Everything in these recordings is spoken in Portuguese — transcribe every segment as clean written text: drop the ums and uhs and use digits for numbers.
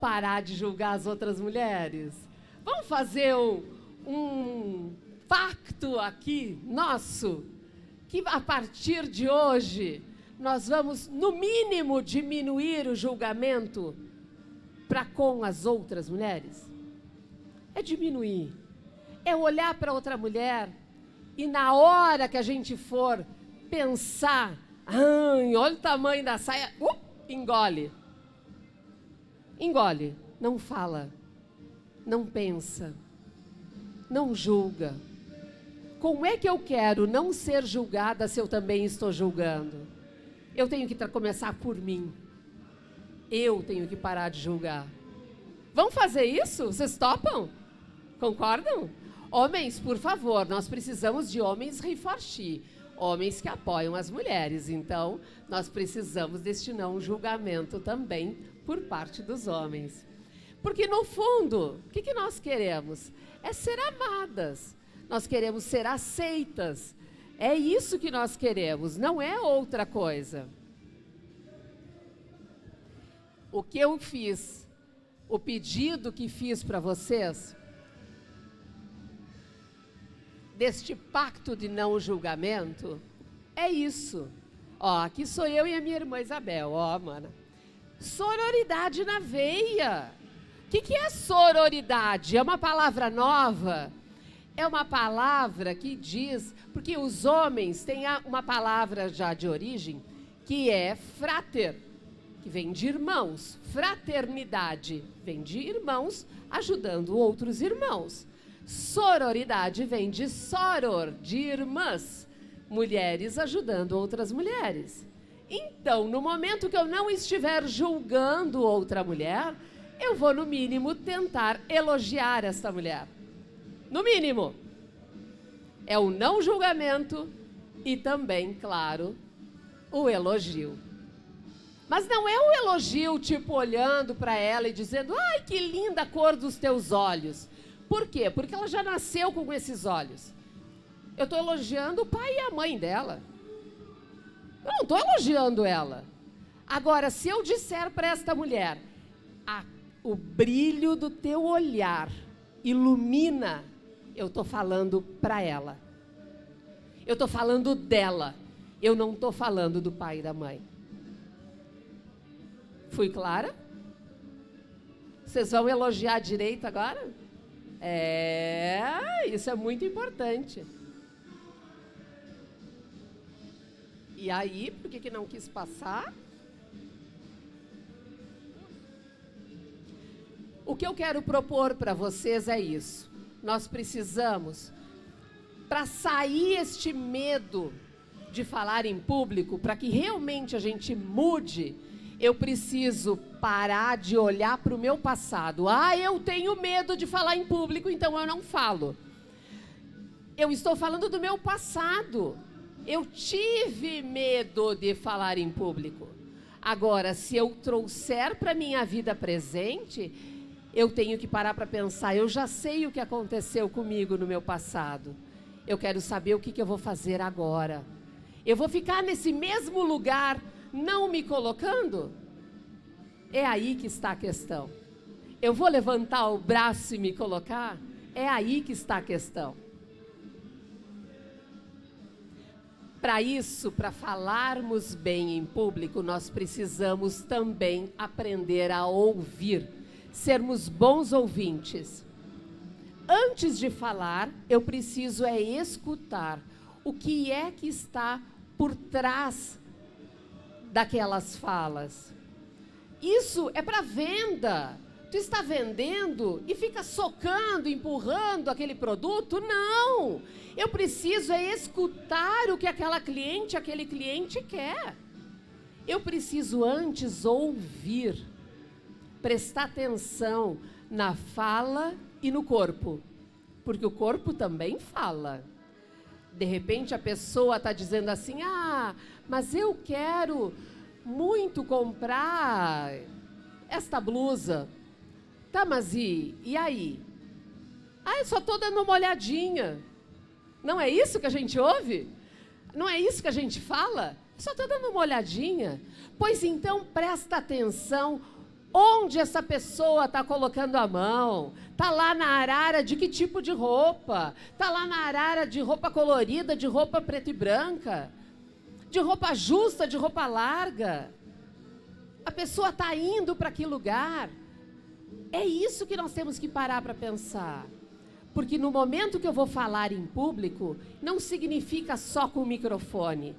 parar de julgar as outras mulheres? Vamos fazer um pacto aqui, nosso, que a partir de hoje nós vamos, no mínimo, diminuir o julgamento para com as outras mulheres? É diminuir. É olhar para outra mulher e na hora que a gente for pensar, olha o tamanho da saia, engole. Engole, não fala, não pensa, não julga. Como é que eu quero não ser julgada se eu também estou julgando? Eu tenho que começar por mim. Eu tenho que parar de julgar. Vamos fazer isso? Vocês topam? Concordam? Homens, por favor, nós precisamos de homens reforchi, homens que apoiam as mulheres. Então, nós precisamos deste não julgamento também por parte dos homens. Porque, no fundo, o que nós queremos? É ser amadas. Nós queremos ser aceitas. É isso que nós queremos, não é outra coisa. O que eu fiz, o pedido que fiz para vocês, deste pacto de não julgamento, é isso. Ó, aqui sou eu e a minha irmã Isabel, ó, mana. Sororidade na veia. O que é sororidade? É uma palavra nova? É uma palavra que diz, porque os homens têm uma palavra já de origem, que é frater, que vem de irmãos. Fraternidade vem de irmãos ajudando outros irmãos. Sororidade vem de soror, de irmãs, mulheres ajudando outras mulheres. Então, no momento que eu não estiver julgando outra mulher, eu vou, no mínimo, tentar elogiar esta mulher. No mínimo. É o não julgamento e também, claro, o elogio. Mas não é um elogio, tipo, olhando para ela e dizendo, ai, que linda a cor dos teus olhos. Por quê? Porque ela já nasceu com esses olhos. Eu estou elogiando o pai e a mãe dela. Eu não estou elogiando ela. Agora, se eu disser para esta mulher, o brilho do teu olhar ilumina, eu estou falando para ela. Eu estou falando dela. Eu não estou falando do pai e da mãe. Fui clara? Vocês vão elogiar direito agora? Isso é muito importante. E aí, por que não quis passar? O que eu quero propor para vocês é isso. Nós precisamos, para sair este medo de falar em público, para que realmente a gente mude, eu preciso parar de olhar para o meu passado. Eu tenho medo de falar em público, então eu não falo. Eu estou falando do meu passado. Eu tive medo de falar em público. Agora, se eu trouxer para a minha vida presente, eu tenho que parar para pensar, eu já sei o que aconteceu comigo no meu passado. Eu quero saber o que eu vou fazer agora. Eu vou ficar nesse mesmo lugar, não me colocando? É aí que está a questão. Eu vou levantar o braço e me colocar? É aí que está a questão. Para isso, para falarmos bem em público, nós precisamos também aprender a ouvir, sermos bons ouvintes. Antes de falar, eu preciso escutar o que é que está por trás daquelas falas. Isso é para venda. Tu está vendendo e fica socando, empurrando aquele produto? Não! Eu preciso escutar o que aquele cliente quer. Eu preciso antes ouvir, prestar atenção na fala e no corpo, porque o corpo também fala. De repente a pessoa está dizendo assim, mas eu quero muito comprar esta blusa. Tá, mas e aí? Eu só estou dando uma olhadinha. Não é isso que a gente ouve? Não é isso que a gente fala? Só estou dando uma olhadinha. Pois então, presta atenção Onde essa pessoa está colocando a mão? Está lá na arara de que tipo de roupa? Está lá na arara de roupa colorida, de roupa preta e branca? De roupa justa, de roupa larga? A pessoa está indo para que lugar? É isso que nós temos que parar para pensar. Porque no momento que eu vou falar em público, não significa só com o microfone.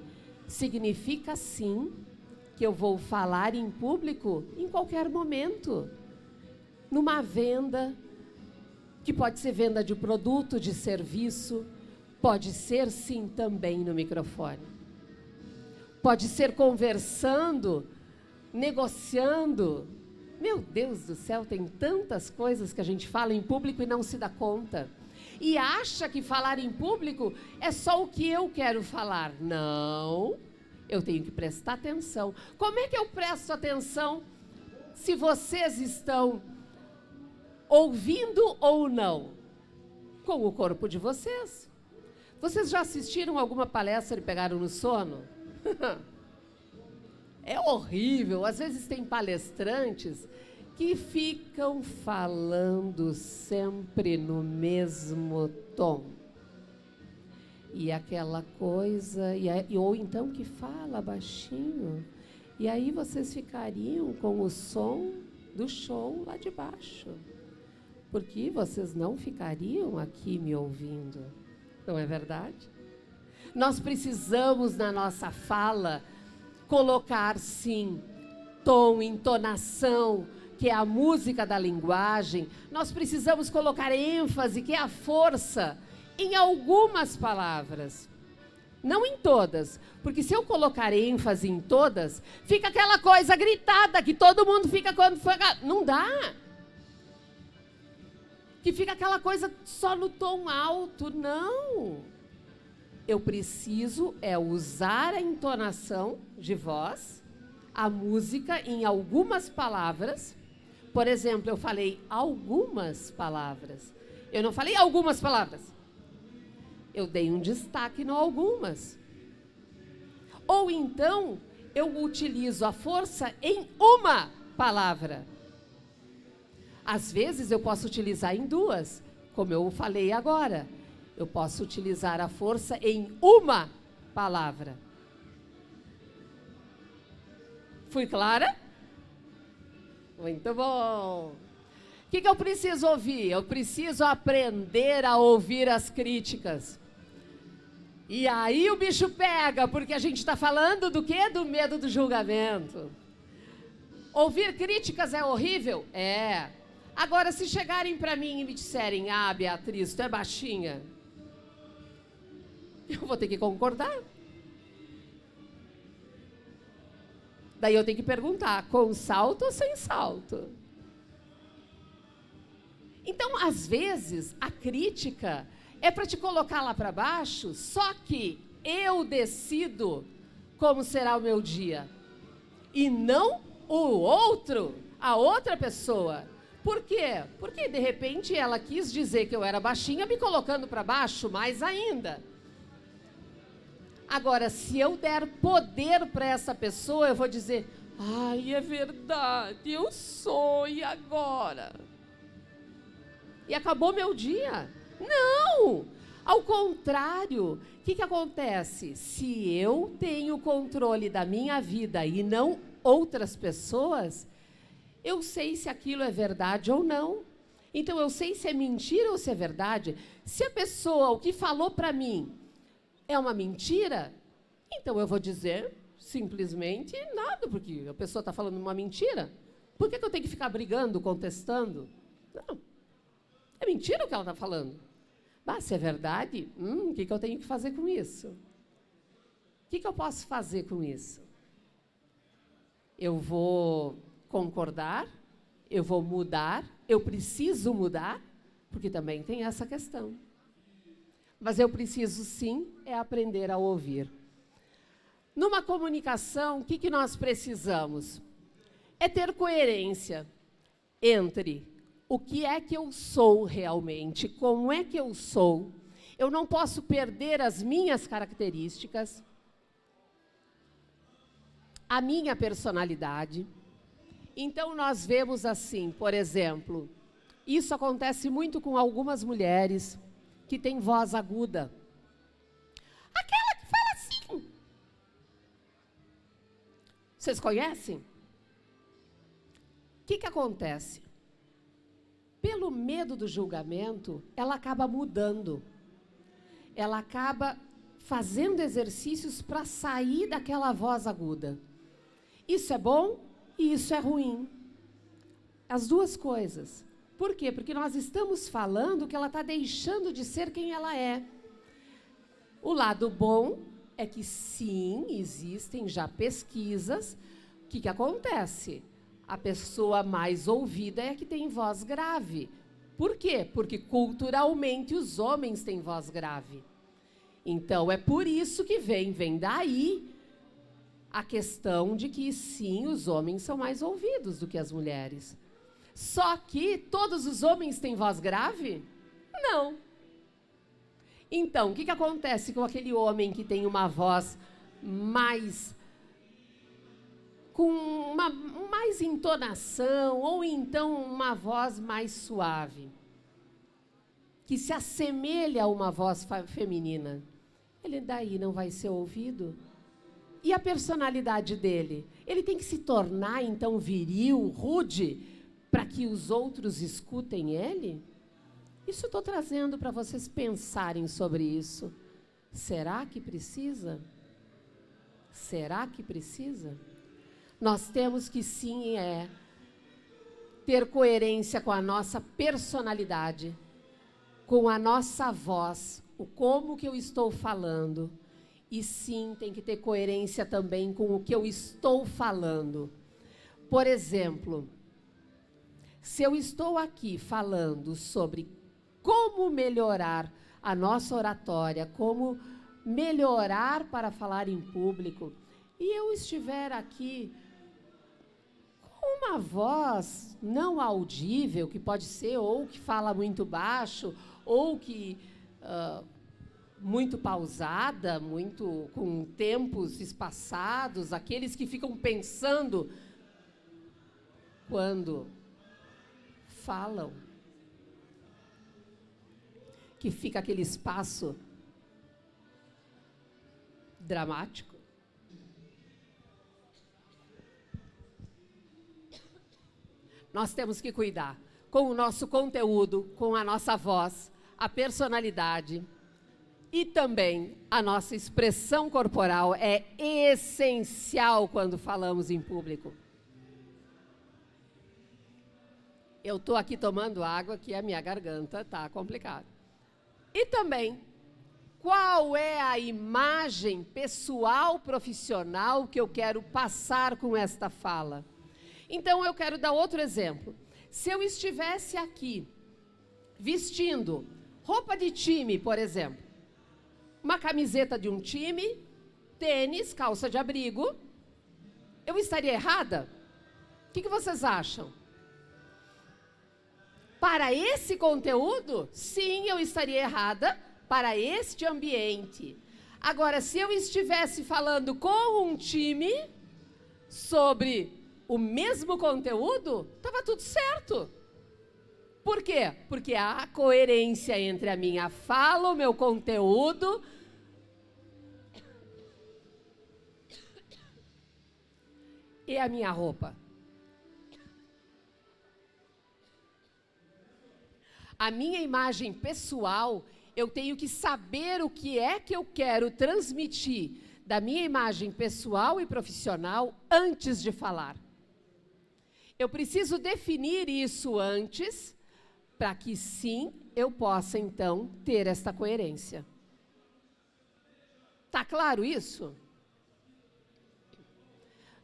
Significa sim que eu vou falar em público em qualquer momento. Numa venda, que pode ser venda de produto, de serviço, pode ser sim também no microfone. Pode ser conversando, negociando. Meu Deus do céu, tem tantas coisas que a gente fala em público e não se dá conta. E acha que falar em público é só o que eu quero falar. Não, eu tenho que prestar atenção. Como é que eu presto atenção se vocês estão ouvindo ou não? Com o corpo de vocês. Vocês já assistiram alguma palestra e pegaram no sono? É horrível. Às vezes tem palestrantes que ficam falando sempre no mesmo tom. E aquela coisa, ou então que fala baixinho. E aí vocês ficariam com o som do show lá de baixo. Porque vocês não ficariam aqui me ouvindo. Não é verdade? Nós precisamos, na nossa fala, colocar, sim, tom, entonação, que é a música da linguagem. Nós precisamos colocar ênfase, que é a força, em algumas palavras. Não em todas, porque se eu colocar ênfase em todas, fica aquela coisa gritada, que todo mundo fica quando for... Não dá. Que fica aquela coisa só no tom alto. Não. Eu preciso usar a entonação de voz, a música em algumas palavras. Por exemplo, eu falei algumas palavras. Eu não falei algumas palavras. Eu dei um destaque no algumas. Ou então, eu utilizo a força em uma palavra. Às vezes, eu posso utilizar em duas, como eu falei agora. Eu posso utilizar a força em uma palavra. Fui clara? Muito bom. O que eu preciso ouvir? Eu preciso aprender a ouvir as críticas. E aí o bicho pega, porque a gente está falando do quê? Do medo do julgamento. Ouvir críticas é horrível? É. Agora, se chegarem para mim e me disserem, Beatriz, tu é baixinha, eu vou ter que concordar. Daí eu tenho que perguntar, com salto ou sem salto? Então, às vezes, a crítica é para te colocar lá para baixo, só que eu decido como será o meu dia. E não o outro, a outra pessoa. Por quê? Porque, de repente, ela quis dizer que eu era baixinha, me colocando para baixo mais ainda. Agora, se eu der poder para essa pessoa, eu vou dizer, é verdade, eu sou, e agora? E acabou meu dia. Não! Ao contrário, o que acontece? Se eu tenho controle da minha vida e não outras pessoas, eu sei se aquilo é verdade ou não. Então, eu sei se é mentira ou se é verdade. Se a pessoa, o que falou para mim, é uma mentira, então eu vou dizer simplesmente nada, porque a pessoa está falando uma mentira. Por que eu tenho que ficar brigando, contestando? Não. É mentira o que ela está falando. Se é verdade, o que eu tenho que fazer com isso? O que eu posso fazer com isso? Eu vou concordar? Eu vou mudar? Eu preciso mudar? Porque também tem essa questão. Mas eu preciso, sim, aprender a ouvir. Numa comunicação, o que nós precisamos? É ter coerência entre o que é que eu sou realmente, como é que eu sou. Eu não posso perder as minhas características, a minha personalidade. Então, nós vemos assim, por exemplo, isso acontece muito com algumas mulheres que têm voz aguda. Aquela que fala assim. Vocês conhecem? O que acontece? Pelo medo do julgamento, ela acaba mudando. Ela acaba fazendo exercícios para sair daquela voz aguda. Isso é bom e isso é ruim. As duas coisas. Por quê? Porque nós estamos falando que ela está deixando de ser quem ela é. O lado bom é que sim, existem já pesquisas. O que acontece? A pessoa mais ouvida é a que tem voz grave. Por quê? Porque culturalmente os homens têm voz grave. Então, é por isso que vem daí a questão de que, sim, os homens são mais ouvidos do que as mulheres. Só que todos os homens têm voz grave? Não. Então, o que acontece com aquele homem que tem uma voz mais... com mais entonação, ou então uma voz mais suave, que se assemelha a uma voz feminina? Ele daí não vai ser ouvido. E a personalidade dele? Ele tem que se tornar, então, viril, rude, para que os outros escutem ele? Isso estou trazendo para vocês pensarem sobre isso. Será que precisa? Será que precisa? Nós temos que, sim, ter coerência com a nossa personalidade, com a nossa voz, o como que eu estou falando. E, sim, tem que ter coerência também com o que eu estou falando. Por exemplo, se eu estou aqui falando sobre como melhorar a nossa oratória, como melhorar para falar em público, e eu estiver aqui com uma voz não audível, que pode ser ou que fala muito baixo, ou que muito pausada, muito com tempos espaçados, aqueles que ficam pensando quando falam, que fica aquele espaço dramático. Nós temos que cuidar com o nosso conteúdo, com a nossa voz, a personalidade e também a nossa expressão corporal é essencial quando falamos em público. Eu estou aqui tomando água, que a minha garganta está complicada. E também, qual é a imagem pessoal, profissional que eu quero passar com esta fala? Então, eu quero dar outro exemplo. Se eu estivesse aqui, vestindo roupa de time, por exemplo, uma camiseta de um time, tênis, calça de abrigo, eu estaria errada? O que vocês acham? Para esse conteúdo, sim, eu estaria errada para este ambiente. Agora, se eu estivesse falando com um time sobre o mesmo conteúdo, estava tudo certo. Por quê? Porque há coerência entre a minha fala, o meu conteúdo e a minha roupa. A minha imagem pessoal, eu tenho que saber o que é que eu quero transmitir da minha imagem pessoal e profissional antes de falar. Eu preciso definir isso antes, para que sim, eu possa então ter esta coerência. Tá claro isso?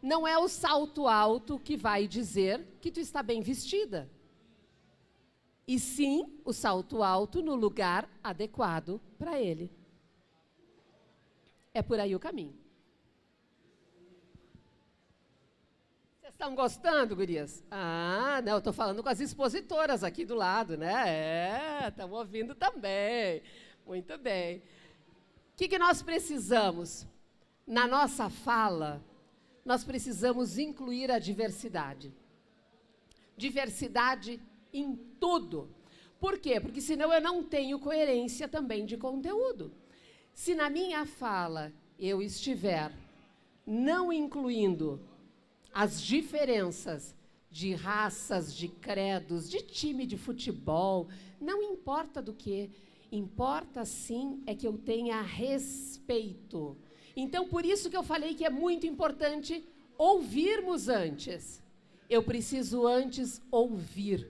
Não é o salto alto que vai dizer que tu está bem vestida. E sim, o salto alto no lugar adequado para ele. É por aí o caminho. Vocês estão gostando, gurias? Ah, não, eu estou falando com as expositoras aqui do lado, né? Estão ouvindo também. Muito bem. O que nós precisamos? Na nossa fala, nós precisamos incluir a diversidade. diversidade em tudo. Por quê? Porque senão eu não tenho coerência também de conteúdo. Se na minha fala eu estiver não incluindo as diferenças de raças, de credos, de time de futebol, não importa do que, importa sim é que eu tenha respeito. Então, por isso que eu falei que é muito importante ouvirmos antes. Eu preciso antes ouvir.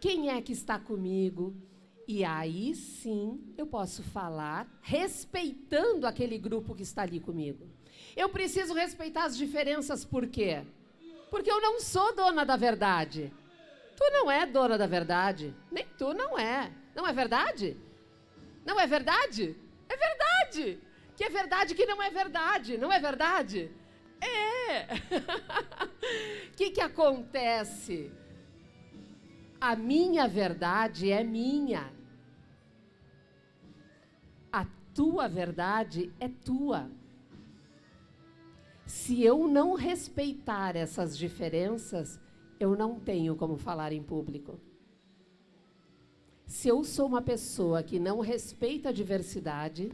Quem é que está comigo? E aí sim eu posso falar respeitando aquele grupo que está ali comigo. Eu preciso respeitar as diferenças, por quê? Porque eu não sou dona da verdade. Tu não é dona da verdade, nem tu não é. Não é verdade? Não é verdade? É verdade! Que é verdade que não é verdade, não é verdade? É! O que acontece? A minha verdade é minha. A tua verdade é tua. Se eu não respeitar essas diferenças, eu não tenho como falar em público. Se eu sou uma pessoa que não respeita a diversidade,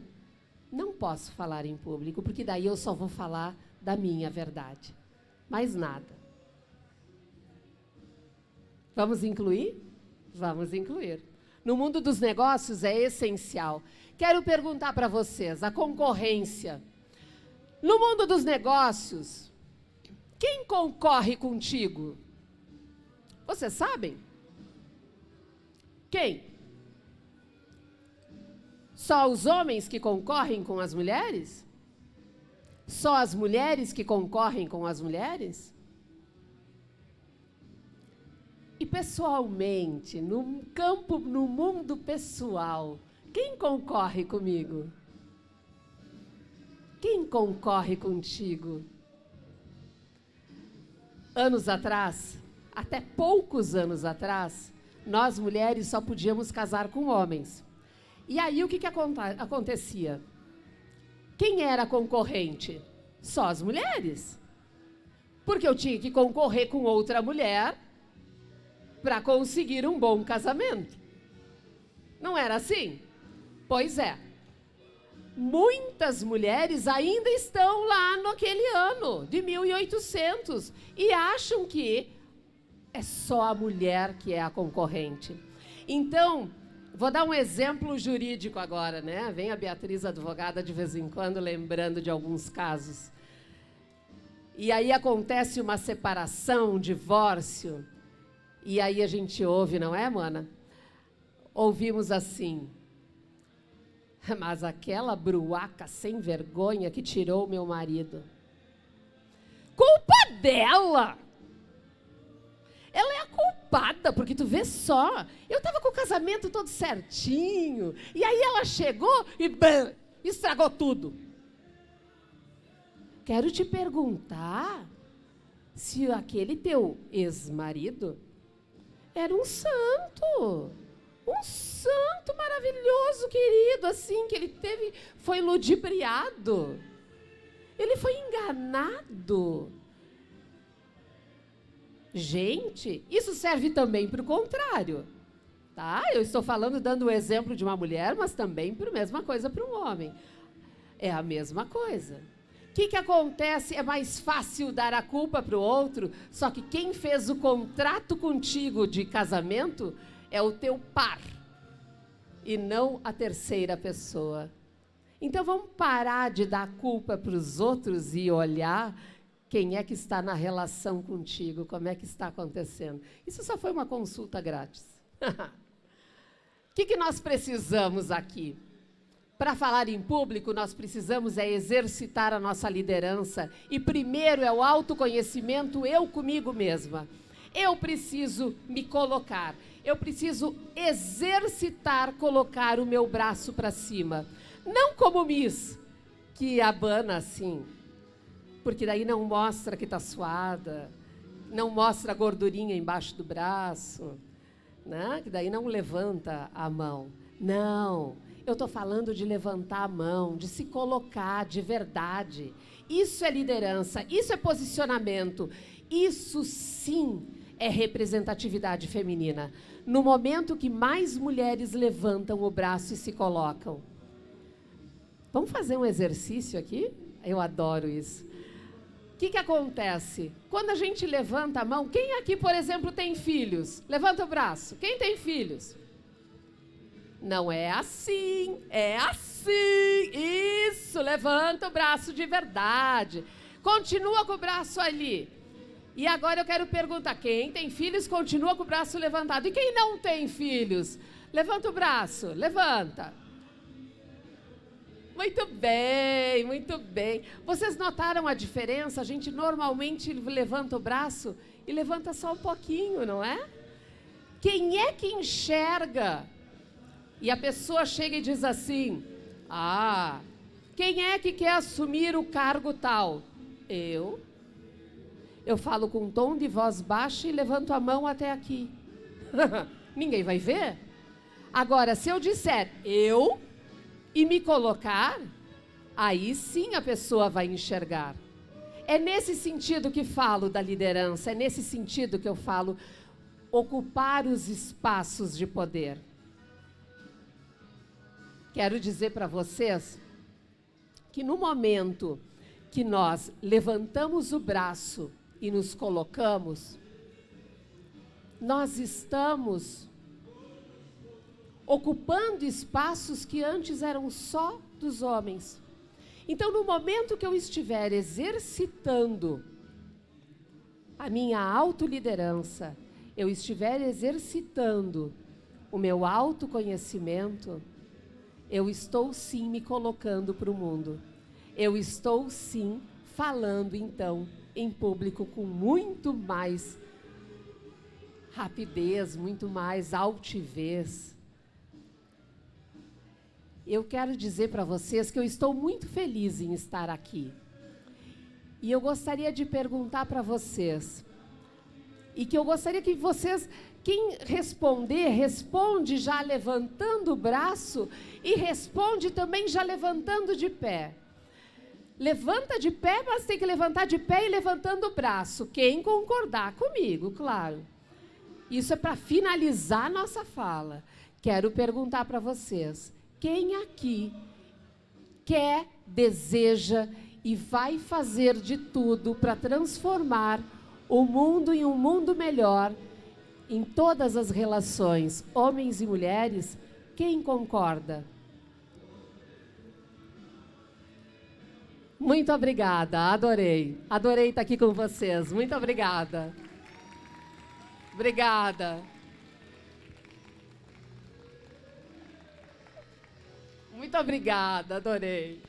não posso falar em público, porque daí eu só vou falar da minha verdade. Mais nada. Vamos incluir? Vamos incluir. No mundo dos negócios é essencial. Quero perguntar para vocês, a concorrência. No mundo dos negócios, quem concorre contigo? Vocês sabem? Quem? Só os homens que concorrem com as mulheres? Só as mulheres que concorrem com as mulheres? E pessoalmente, no campo, no mundo pessoal, quem concorre comigo? Quem concorre contigo? Anos atrás, até poucos anos atrás, nós mulheres só podíamos casar com homens. E aí o que acontecia? Quem era concorrente? Só as mulheres. Porque eu tinha que concorrer com outra mulher para conseguir um bom casamento. Não era assim? Pois é. Muitas mulheres ainda estão lá naquele ano de 1800 e acham que é só a mulher que é a concorrente. Então, vou dar um exemplo jurídico agora, né? Vem a Beatriz, advogada, de vez em quando, lembrando de alguns casos. E aí acontece uma separação, um divórcio, e aí a gente ouve, não é, mana? Ouvimos assim: mas aquela bruaca sem vergonha que tirou meu marido. Culpa dela! Ela é a culpada, porque tu vê só, eu estava com o casamento todo certinho, e aí ela chegou e estragou tudo. Quero te perguntar se aquele teu ex-marido era um santo maravilhoso, querido, assim, que ele teve, foi ludibriado, ele foi enganado. Gente, isso serve também para o contrário, tá? Eu estou falando, dando o exemplo de uma mulher, mas também para a mesma coisa para um homem. É a mesma coisa. O que acontece? É mais fácil dar a culpa para o outro, só que quem fez o contrato contigo de casamento é o teu par, e não a terceira pessoa. Então vamos parar de dar culpa para os outros e olhar quem é que está na relação contigo, como é que está acontecendo. Isso só foi uma consulta grátis. O que nós precisamos aqui? Para falar em público, nós precisamos exercitar a nossa liderança. E primeiro é o autoconhecimento, eu comigo mesma. Eu preciso me colocar. Eu preciso exercitar, colocar o meu braço para cima. Não como Miss, que abana assim, porque daí não mostra que está suada, não mostra a gordurinha embaixo do braço, né? Que daí não levanta a mão. Não, eu estou falando de levantar a mão, de se colocar de verdade. Isso é liderança, isso é posicionamento, isso sim é representatividade feminina. No momento que mais mulheres levantam o braço e se colocam. Vamos fazer um exercício aqui? Eu adoro isso. O que acontece? Quando a gente levanta a mão, quem aqui, por exemplo, tem filhos? Levanta o braço. Quem tem filhos? Não é assim, é assim. Isso, levanta o braço de verdade. Continua com o braço ali. E agora eu quero perguntar, quem tem filhos continua com o braço levantado. E quem não tem filhos? Levanta o braço, levanta. Muito bem, muito bem. Vocês notaram a diferença? A gente normalmente levanta o braço e levanta só um pouquinho, não é? Quem é que enxerga? E a pessoa chega e diz assim, quem é que quer assumir o cargo tal? Eu. Eu falo com um tom de voz baixa e levanto a mão até aqui. Ninguém vai ver. Agora, se eu disser eu e me colocar, aí sim a pessoa vai enxergar. É nesse sentido que falo da liderança, é nesse sentido que eu falo ocupar os espaços de poder. Quero dizer para vocês que no momento que nós levantamos o braço e nos colocamos, nós estamos ocupando espaços que antes eram só dos homens. Então, no momento que eu estiver exercitando a minha autoliderança, eu estiver exercitando o meu autoconhecimento, eu estou sim me colocando para o mundo. Eu estou sim falando, então, em público com muito mais rapidez, muito mais altivez. Eu quero dizer para vocês que eu estou muito feliz em estar aqui. E eu gostaria de perguntar para vocês, e que eu gostaria que vocês, quem responder, responde já levantando o braço e responde também já levantando de pé. Levanta de pé, mas tem que levantar de pé e levantando o braço. Quem concordar comigo, claro. Isso é para finalizar a nossa fala. Quero perguntar para vocês, quem aqui quer, deseja e vai fazer de tudo para transformar o mundo em um mundo melhor em todas as relações, homens e mulheres? Quem concorda? Muito obrigada, adorei. Adorei estar aqui com vocês. Muito obrigada. Obrigada. Muito obrigada, adorei.